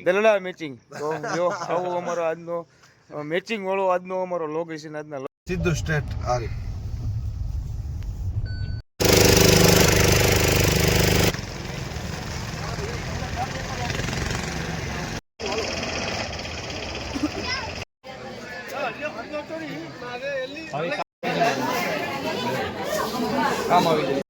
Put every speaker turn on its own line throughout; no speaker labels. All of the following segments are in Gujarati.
દલડા મેચિંગ. તો જો આવું અમારો આજનો મેચિંગ વાળો આજનો અમારો લોકેશન આજના
સીધું સ્ટ્રેટ આરી.
કામ આવી જાય.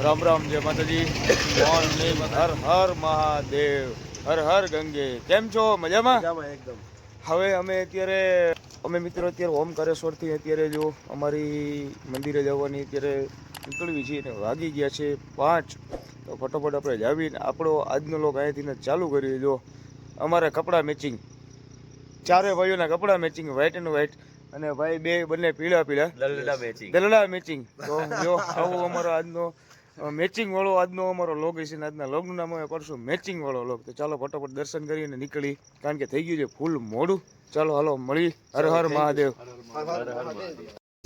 રામ રામ, જય માતાજી. હર હર મહાદેવ, હર હર ગંગે. કેમ છો? મજામાં?
એકદમ.
હવે અમે મિત્રો અત્યારે ઓમકારેશ્વરથી અત્યારે જો અમારી મંદિરે જવાની અત્યારે નીકળવી છીએ ને વાગી ગયા છે 5. તો ફટોફટ આપણે જાવીને આપણો આજનો લોક અહીંયાથી ચાલુ કરીએ. જો અમારા કપડાં મેચિંગ, ચારે ભાઈઓના કપડાં મેચિંગ, વ્હાઇટ એન્ડ વ્હાઇટ, અને ભાઈ બંને પીળા દલડા મેચિંગ. તો જો આવું અમારો આજનો મેચિંગ વાળો આજનો અમારો લોકેશન. આજના લોગનું નામ અમે કરશું મેચિંગ વાળો લોગ. તો ચાલો ફટાફટ દર્શન કરીને નીકળી, કારણ કે થઈ ગયું છે ફૂલ મોડું. ચાલો હાલો મળી. હર હર મહાદેવ.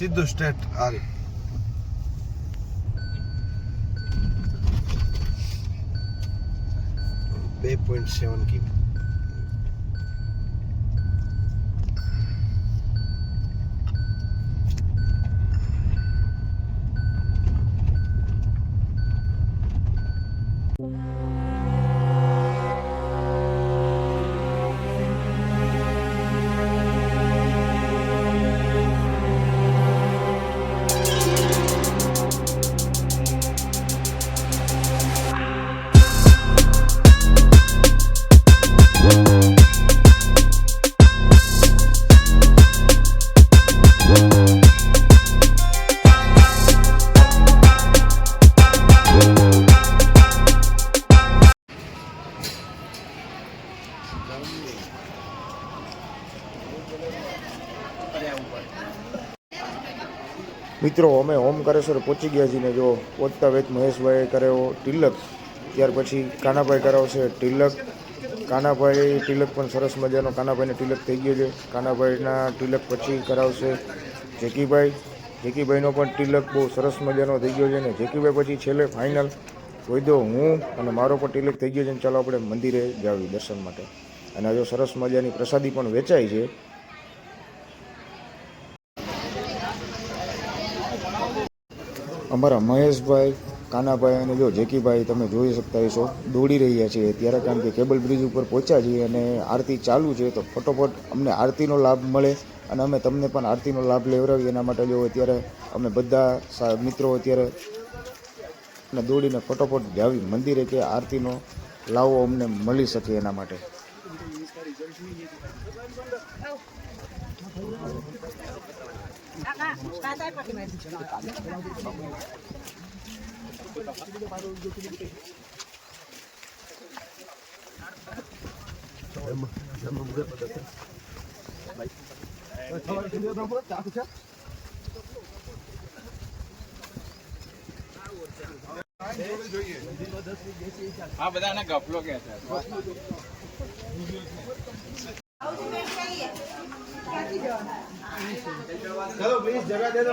સીધું સ્ટ્રેટ આરી. .7 કિમી.
મિત્રો અમે ઓમકારેશ્વર પહોંચી ગયા છીએ ને જો પહોંચતા વેત મહેશભાઈ કર્યો તિલક, ત્યાર પછી કાનાભાઈ કરાવશે તિલક. કાનાભાઈ તિલક પણ સરસ મજાનો કાનાભાઈને તિલક થઈ ગયો છે. કાનાભાઈના તિલક પછી કરાવશે જેકીભાઈનો પણ તિલક બહુ સરસ મજાનો થઈ ગયો છે ને જેકીભાઈ પછી છેલ્લે ફાઇનલ કોઈ દો હું અને મારો પણ તિલક થઈ ગયો છે. ચાલો આપણે મંદિરે જાવી દર્શન માટે. અને જો સરસ મજાની પ્રસાદી પણ વેચાય છે. અમારા મહેશભાઈ, કાનાભાઈ અને જો જેકીભાઈ તમે જોઈ શકતા હશો દોડી રહ્યા છે ત્યારે, કારણ કે કેબલ બ્રિજ ઉપર પહોંચ્યા છીએ અને આરતી ચાલુ છે. તો ફટોફટ અમને આરતીનો લાભ મળે અને અમે તમને પણ આરતીનો લાભ લેવડાવીએ એના માટે જો અત્યારે અમે બધા મિત્રો અત્યારે દોડીને ફટોફટ જાવી મંદિરે કે આરતીનો લાવો અમને મળી શકે એના માટે.
આ બધાને ગફલો કે છે.
ચલો પ્લીઝ જગા દે દો.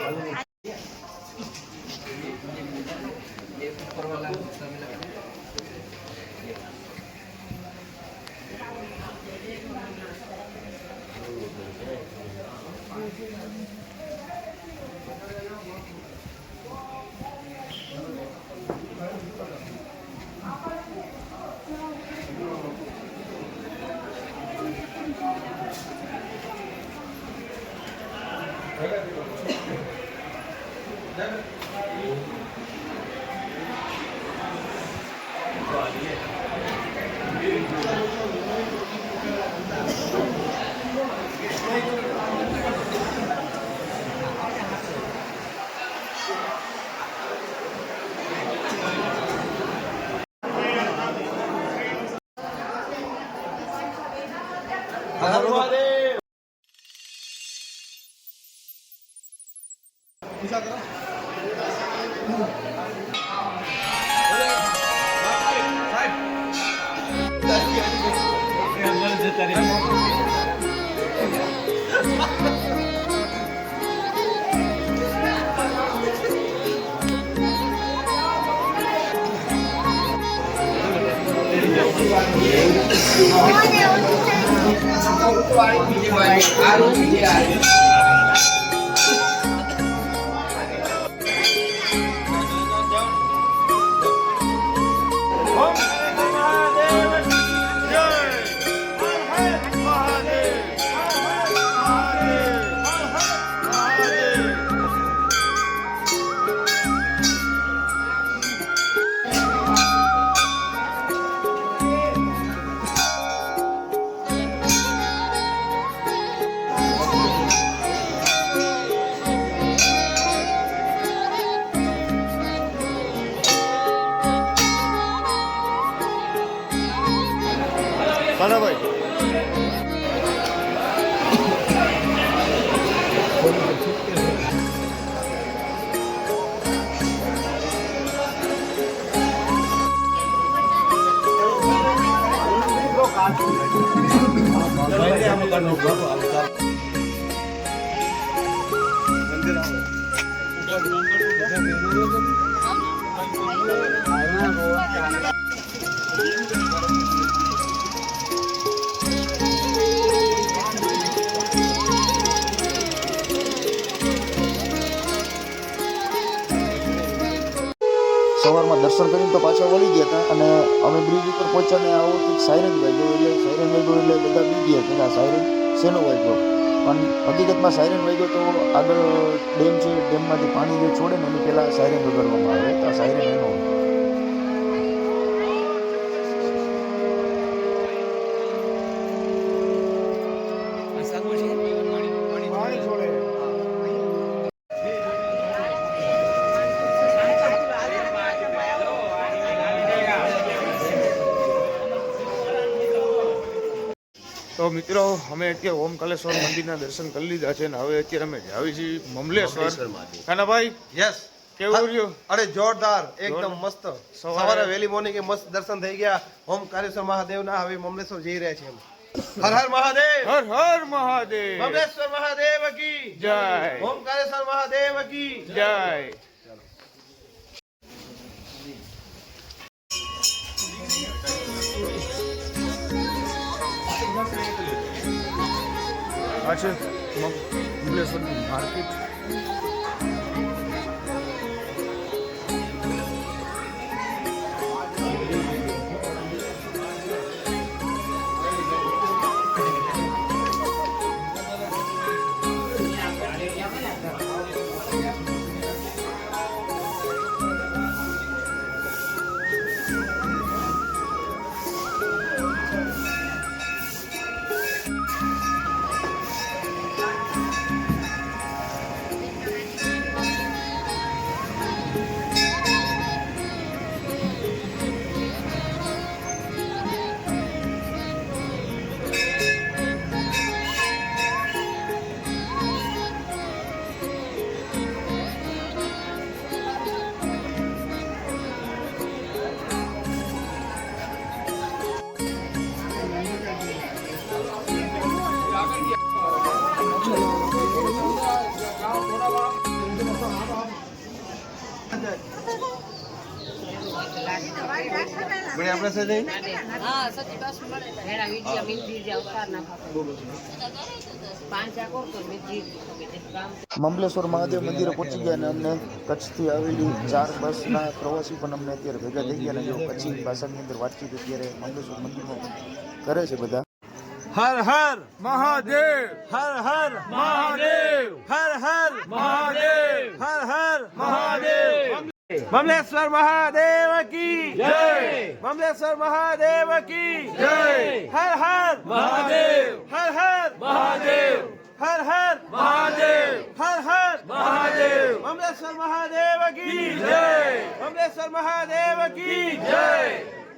કાનાભાઈ સવારમાં દર્શન કરીને તો પાછા વળી ગયા હતા અને અમે બ્રિજ ઉપર પહોંચ્યા ને આવો કંઈક સાયરન વાગ્યો એટલે બધા બી ગયા કે આ સાયરન શેનો વાગ્યો પણ હકીકતમાં સાયરન વાગ્યો તો આગળ ડેમ છે ડેમમાંથી પાણી જે છોડે ને એની પહેલાં સાયરન વગાડવામાં આવે તો આ સાયરન એનો હોય. તો મિત્રો અમે અત્યારે ઓમકાલેશ્વર મંદિરના દર્શન કરી લીધા છે ને હવે અત્યારે અમે જાવી છીએ મમલેશ્વર. કાનાભાઈ
યસ
કેવું રહ્યું?
અરે જોરદાર એકદમ મસ્ત. સવારે વહેલી મોર્નિંગ મસ્ત દર્શન થઈ ગયા ઓમકારેશ્વર મહાદેવના. હવે મમલેશ્વર જઈ રહ્યા છીએ. હર હર મહાદેવ,
હર હર મહાદેવ,
મમલેશ્વર મહાદેવ કી
જય,
ઓમકારેશ્વર મહાદેવ કી
જય. આ છે મમલેશ્વરની માર્કેટ.
બડે આપણે સાથે
હા સચી બસ મળે હેડા વિડિયા મિલજી જે અવતાર ના ખાતો પાંચા કોર તો મિલજી
મમલેશ્વર મહાદેવ મંદિરે પહોંચી ગયા અને અમને કચ્છથી આવેલી 4 બસના પ્રવાસી પણ અમને અત્યારે ભેગા થઈ ગયા અને જો કચ્છી ભાષાની અંદર વાતચીત અત્યારે મમલેશ્વર મંદિરમાં કરે છે બધા.
હર હર
મહાદેવ,
હર હર
મહાદેવ,
હર હર
મહાદેવ,
હર હર
મહાદેવ.
મમલેશ્વર મહાદેવ કી
જય,
મમલેશ્વર મહાદેવ કી
જય,
હર હર
મહાદેવ,
હર હર
મહાદેવ,
હર હર
મહાદેવ,
હર હર
મહાદેવ.
મમલેશ્વર મહાદેવ કી
જય,
મમલેશ્વર મહાદેવ કી
જય,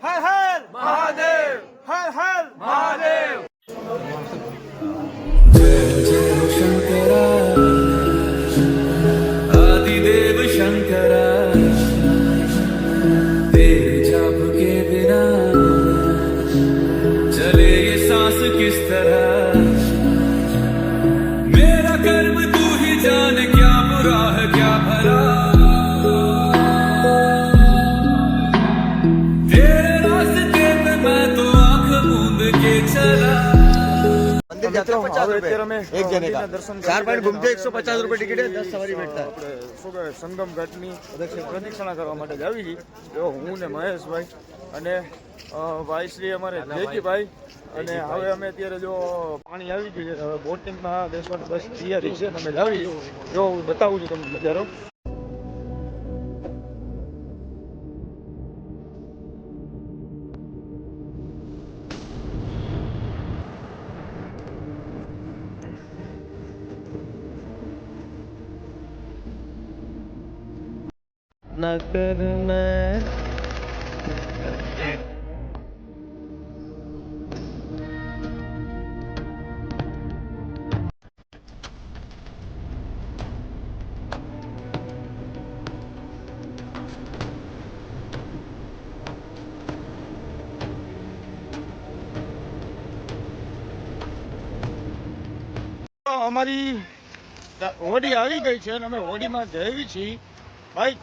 હર હર
મહાદેવ,
હર હર
મહાદેવ.
आदिदेव शंकरा तेरे जाप के बिना चले ये सांस सांस किस तरह मेरा कर्म तू ही जाने क्या बुरा है क्या भला तेरे रास्ते पे मैं तो आंख मूंद के चला
મંદિર જાતે
મિત્રો,
50
હવે
રૂપિયા
અત્યારે અમે
એક જણે
મંદિરના
का
દર્શન
4 પોઈન્ટ
કરી
ઘૂમતે
લીધા.
150 રૂપિયા ટિકિટ है 10 સવારી બેઠતા
આપણે શું કહેવાય સંગમ ઘાટની પ્રદક્ષિણા કરવા માટે જ આવી છીએ. જો હું ને મહેશભાઈ અને ભાઈ શ્રી અમારે જયજીભાઈ અને હવે અમે અત્યારે જો પાણી આવી ગયું છે, હવે બોટિંગમાં બેસવાની બસ તૈયારી છે. અમે જ આવી જો હું બતાવું છું તમને નજારો. અમારી હોડી આવી ગઈ છે અને અમે હોડીમાં જઈએ છીએ. ભાઈ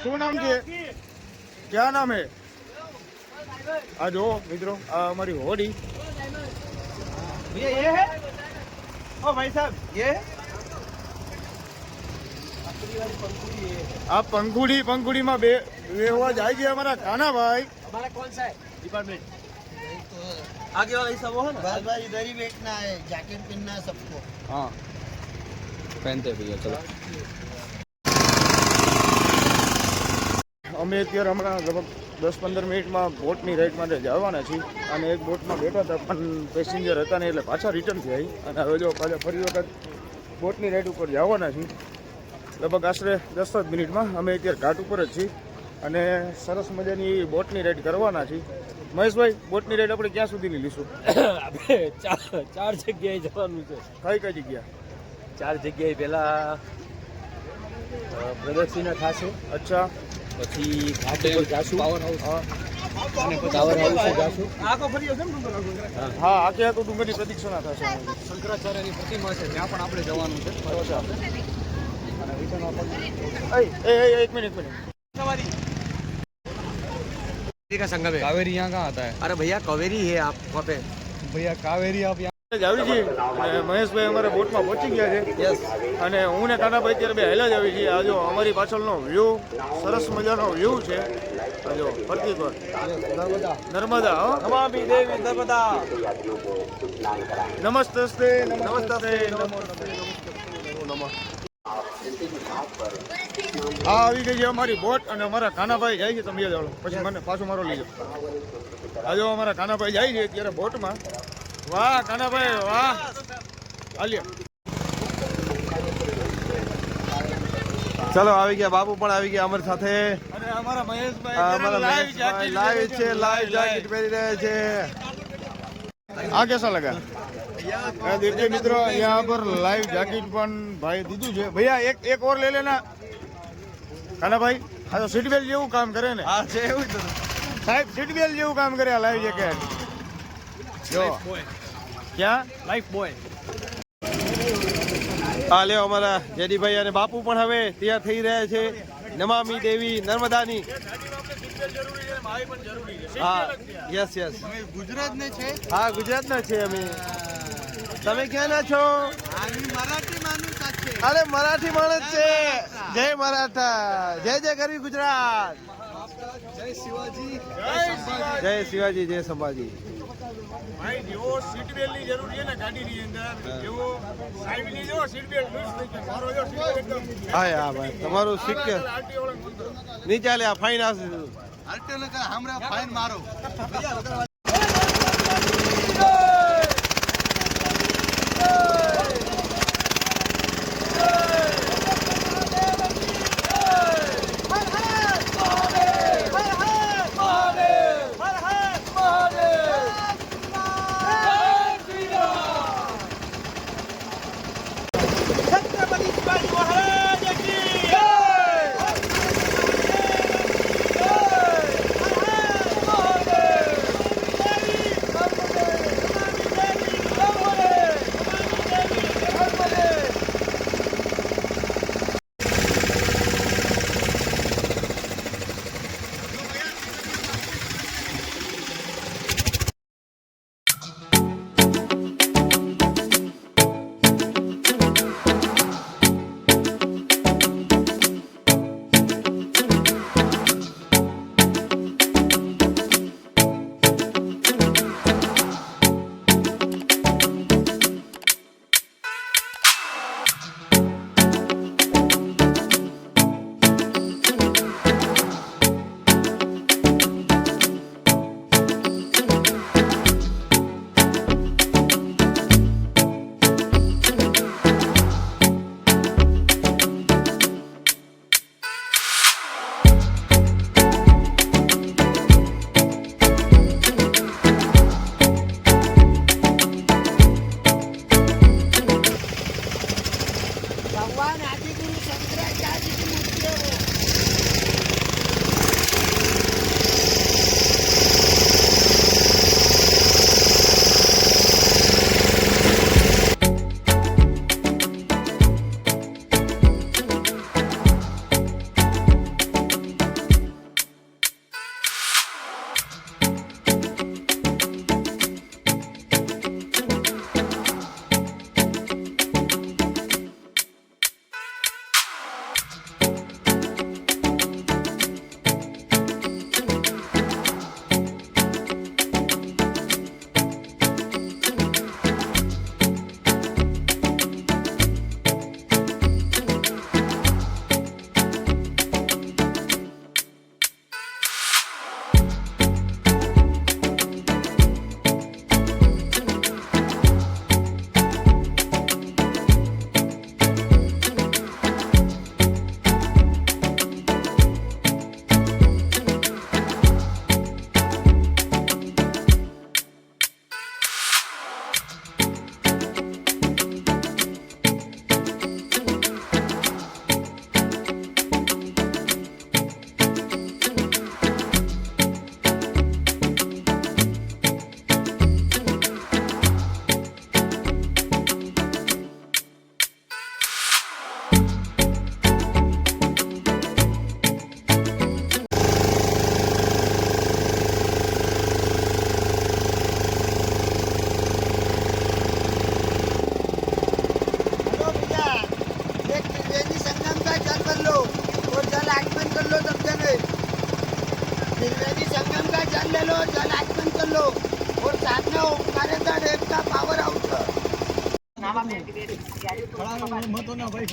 શું નામ છે? ક્યાં નામ હે? આ જો મિત્રો, આ અમારી હોડી.
भैया ये है ओ भाई साहब ये है
આ પંખુડીમાં બેહવા જાય છે અમારા કાનાભાઈ.
हमारा कौन सा है डिपार्टमेंट आगे वाला हिस्सा वो है ना
बस बस इधर ही बैठना है, जैकेट पहनना है सबको।
हाँ पहनते हैं भैया चलो
અમે અત્યારે હમણાં લગભગ 10-15 મિનિટમાં બોટની રાઈડ માટે જવાના છીએ અને એક બોટમાં બેઠા હતા પણ પેસેન્જર હતા ને એટલે પાછા રિટર્ન થયા અને હવે જો પાછા ફરી વખત બોટની રાઈડ ઉપર જવાના છીએ. લગભગ આશરે 10 મિનિટમાં અમે અત્યારે ઘાટ ઉપર જ છીએ અને સરસ મજાની બોટની રાઈડ કરવાના છીએ. મહેશભાઈ, બોટની રાઈડ આપણે ક્યાં સુધીની લઈશું?
આપણે ચાર જગ્યાએ જવાનું છે.
કઈ જગ્યા?
4 જગ્યાએ પહેલા પ્રદક્ષિણા થશે,
અચ્છા,
પછી ઘાટ ઉપર જાશું,
પાવર હાઉસ
અને પછી ટાવર હાઉસ જાશું.
आंखों फरी हो तुम
હા, આખે આખું ડુંગરની પ્રદક્ષિણા થશે.
શંકરાચાર્યની પ્રતિમા છે ત્યાં પણ આપણે જવાનું છે
અચ્છા. અને રિટર્ન એક મિનિટ
का संगम है
कावेरी यहाँ कहाँ आता है
अरे भैया कावेरी है आप वहाँ पे
भैया कावेरी आप यहाँ
જ આવી છીએ અને મહેશભાઈ અમારા બોટમાં પહોંચી ગયા છે.
यस
અને હું ને કાનાભાઈ અત્યારે બે હેલા જ આવી છીએ. આ જો અમારી પાછળનો વ્યૂ, સરસ મજાનો વ્યૂ છે. આ જો ફરતી પર નર્મદા. હો,
नमामि देवी नर्मदा
નમસ્તે
नमस्ते
આ આવી ગઈ છે અમારી બોટ અને અમારા કાનાભાઈ જાય છે. તમે જાઓ પછી મને પાછું મારો લઈ જાઓ. આ જો અમારા કાનાભાઈ જાય છે અત્યારે બોટમાં. વાહ કાનાભાઈ વાહ. હાલ્યો.
ચલો આવી ગયા બાપુ પણ આવી ગયા અમારી સાથે
અને અમારા મહેશભાઈ
અમારા મહેશભાઈ લાઈવ છે લાઈવ જેકેટ પહેરી રહ્યા છે
આ कैसा लगा? देखिए मित्रों, यहाँ पर लाइव जैकेट પણ ભાઈ દીધું છે. ભૈયા એક और ले लेना. કાના ભાઈ, આ તો સીટ બેલ્ટ જેવું કામ કરે ને.
હા છે એવું જ
સાહેબ, સીટ બેલ્ટ જેવું કામ કરે આ લાઈવ જેકેટ. જો ક્યાં
લાઈફ બોય.
આ લ્યો અમારા જેડીભાઈ અને બાપુ પણ હવે તૈયાર થઈ રહ્યા છે નમામિ દેવી નર્મદાની હા યસ યસ
गुजरात ने छे
હા ગુજરાતના છે અમે તમે ક્યાંના છો
मराठी माणूस आहे
અરે મરાઠી માણસ છે જય મરાઠા જય જય કરવી ગુજરાત
जय शिवाजी
જય શિવાજી જય સંભાજી
ભાઈ જેવો સીટ બેલ્ટ ની જરૂર છે ને ગાડીની અંદર, જેવો સાહેબ ની જો સીટ બેલ્ટ લૂઝ થઈ ગયો. મારો જો સીટ બેલ્ટ એકદમ
હા હા ભાઈ તમારું શીખ્ય
આરટીઓ વાળા મંત્ર.
નહીં ચાલે આ ફાઈન આવશે
आरटीओ ने कहा हमरा फाइन मारो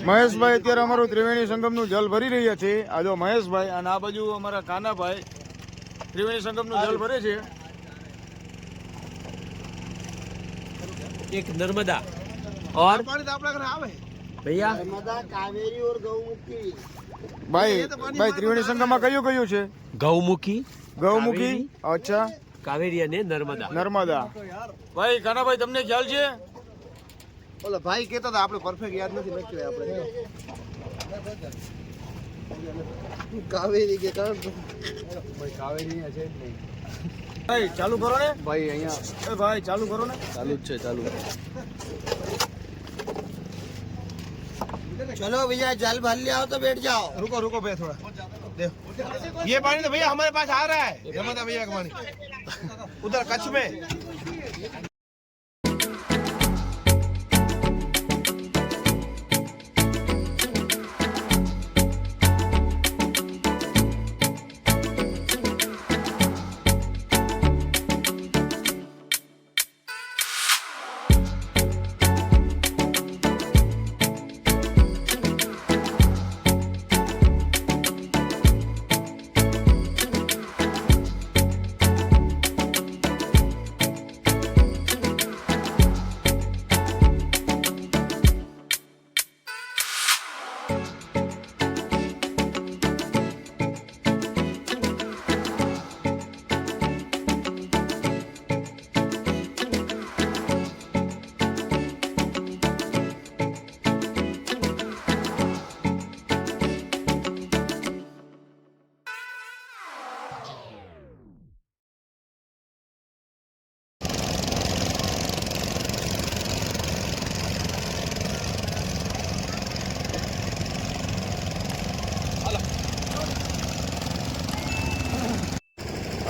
મહેશભાઈ અત્યારે અમારું ત્રિવેણી સંગમનું જલ ભરી રહ્યા છે. આ જો મહેશભાઈ અને આ બાજુ અમારા કાનાભાઈ ત્રિવેણી સંગમનું જલ ભરે છે.
एक नर्मदा और
પાણી તો આપણા ઘરે આવે
भैया
ભાઈ ભાઈ ત્રિવેણી સંગમમાં કયું કયું છે?
गौमुखी
ગૌમુખી, અચ્છા,
कावेरी અને नर्मदा.
નર્મદા. ભાઈ કાનાભાઈ તમને ખ્યાલ છે?
ઓલા ભાઈ કહેતા હતા આપણે પરફેક્ટ યાદ નથી લખ્યું આપણે કાવેરી કે કારણ
ભાઈ કાવેરી અહીંયા છે જ નહીં.
ભાઈ ચાલુ કરો ને.
ભાઈ અહીંયા
એ ભાઈ ચાલુ કરો ને.
ચાલુ જ છે, ચાલુ.
चलो भैया जल भर लिया हो तो बैठ जाओ.
रुको रुको भैया थोड़ा देखो ये पानी तो भैया हमारे पास आ रहा है नर्मदा भैया का पानी उधर कच्छ में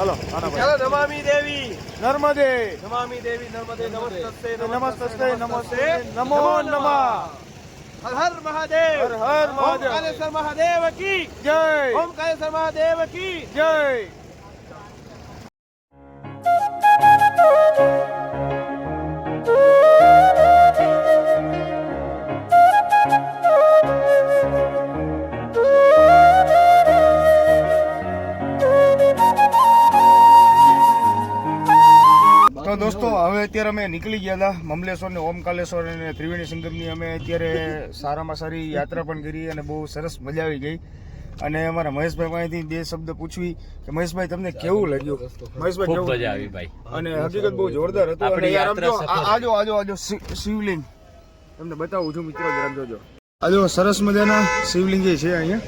હાલો કાનાભાઈ.
चलो नमामि देवी
નર્મદે
नमामि देवी नर्मदे नमस्ते
નમસ્તે નમસ્તે નમો નમઃ.
हर हर महादेव
હર હર
ओम
મહાદેવ.
कालेश्वर महादेव की
જય
ओम कालेश्वर महादेव की
જય. તો દોસ્તો હવે અત્યારે અમે નીકળી ગયા હતા મમલેશ્વર ને ઓમકાલેશ્વર અને ત્રિવેણી સંગમની અમે અત્યારે સારામાં સારી યાત્રા પણ કરી અને બહુ સરસ મજા આવી ગઈ. અને અમારા મહેશભાઈ પાસેથી બે શબ્દ પૂછવી કે મહેશભાઈ તમને કેવું લાગ્યું? મહેશભાઈ
ખૂબ
કેવું?
મજા આવી ભાઈ.
અને હકીકત બહુ જોરદાર હતું. અને
આપણી
યાર આમ જો
યાત્રા સફળ.
આજો શિવલિંગ તમને બતાવું છું મિત્રો, જરા જોજો. આજો સરસ મજાના શિવલિંગ જે છે અહીંયા.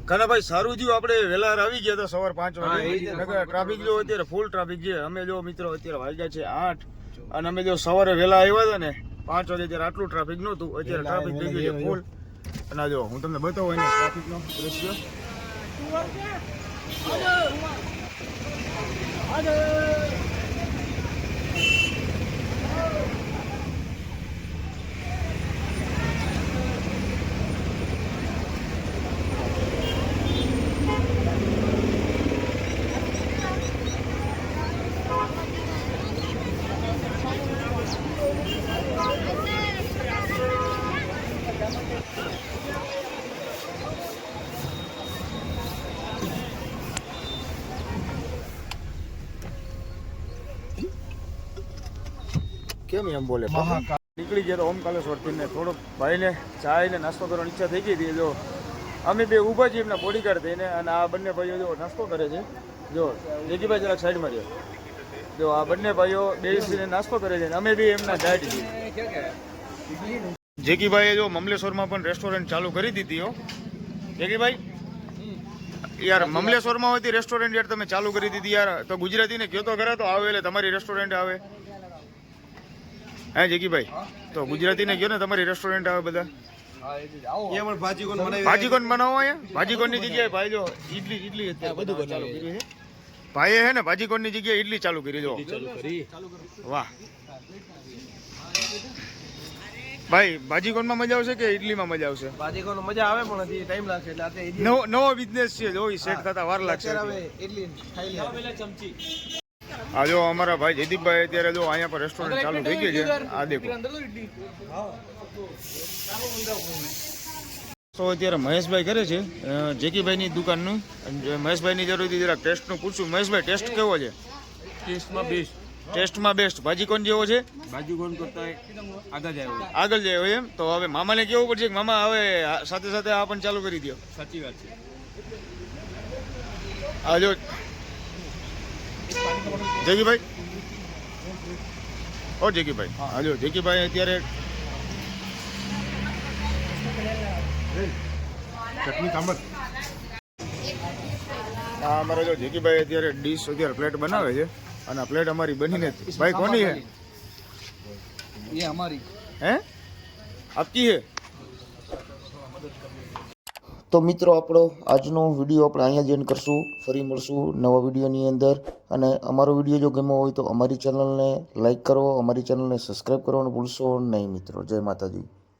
કાનાભાઈ સારું થયું આપણે વહેલા આવી ગયા હતા સવાર 5 વાગે. ટ્રાફિક જો અત્યારે ફૂલ ટ્રાફિક છે. અમે જો મિત્રો અત્યારે વાગ્યા છે 8 અને અમે જો સવારે વહેલા આવ્યા હતા ને 5 વાગે ત્યારે આટલું ટ્રાફિક નહોતું. અત્યારે ટ્રાફિક થઈ ગયું છે ફૂલ. અને આ જો હું તમને બતાવું એનો ટ્રાફિકનો દ્રશ્ય. કેમ એમ બોલે? નીકળી ગયા તો ઓમકાલેશ્વર થી ને થોડોક ભાઈને ચાય ને નાસ્તો કરવાની ઈચ્છા થઈ ગઈ હતી. જો અમે બે ઊભા છીએ એમના બોડીગાર્ડ થઈને અને આ બંને ભાઈઓ જો નાસ્તો કરે છે. જો જેગીભાઈ જરાક સાઈડમાં રહ્યો. જો આ બંને ભાઈઓ બેસીને નાસ્તો કરે છે અને અમે બી એમના ગાઈડ છીએ. જેગીભાઈએ જો મમલેશ્વરમાં પણ રેસ્ટોરન્ટ ચાલુ કરી દીધી હો. જેગીભાઈ યાર મમલેશ્વરમાં હોતી રેસ્ટોરન્ટ યાર તમે ચાલુ કરી દીધી યાર. તો ગુજરાતીને કયો તો ખરા તો આવે એટલે તમારી રેસ્ટોરન્ટ આવે. હે જેગીભાઈ તો ગુજરાતીને કયો ને તમારી રેસ્ટોરન્ટ આવે બધા.
ये हमारे भाजी कौन बनाई
ભાજી કોણ બનાવો અહીંયા? ભાજી કોણની જગ્યાએ ભાઈ જો ઈડલી અત્યારે બધું ચાલુ કર્યું છે. ભાઈએ હે ને ભાજી કોણની જગ્યાએ ઈડલી ચાલુ કરી. જો વાહ ભાઈ, ભાજી કોણમાં મજા આવશે કે ઈડલીમાં મજા આવશે?
भाजी कौन मजा આવે પણ હજી ટાઈમ લાગશે એટલે આતે
નવો બિઝનેસ છે જો ઈ સેટ થતા વાર લાગશે.
હવે ઇડલી ખાઈ લે.
આ જો અમારા ભાઈ જયદીપભાઈ અત્યારે જો અહીંયા પર રેસ્ટોરન્ટ ચાલુ થઈ ગઈ છે આ દેખો તો અત્યારે મહેશભાઈ કરે છે જેકીભાઈની દુકાનનું મહેશભાઈની જરૂરથી જરા ટેસ્ટનું પૂછું મહેશભાઈ ટેસ્ટ કેવો છે ટેસ્ટમાં બેસ્ટ ભાજી કોણ જેવો છે
બાજુ કોણ કરતા
આગળ જાય એમ તો હવે મામાને કેવું પડશે કે મામા હવે સાથે સાથે આ પણ ચાલુ કરી દો
સાચી વાત છે
આ જો જેકીભાઈ ઓ જેકીભાઈ હા જો જેકીભાઈ અત્યારે હા અમારા જો જેકીભાઈ અત્યારે ડીશ અત્યારે પ્લેટ બનાવે છે અને આ પ્લેટ અમારી બનીને ભાઈ કોની છે
એ અમારી
હે આપકી હે તો મિત્રો આપણો આજનો વિડીયો આપણે અહીંયા જ એન્ડ કરશું ફરી મળશું નવા વિડીયોની અંદર અને અમારો વિડીયો જો ગમ્યો હોય તો અમારી ચેનલને લાઈક કરો અમારી ચેનલને સબસ્ક્રાઈબ કરવાનું ભૂલશો નહીં મિત્રો જય માતાજી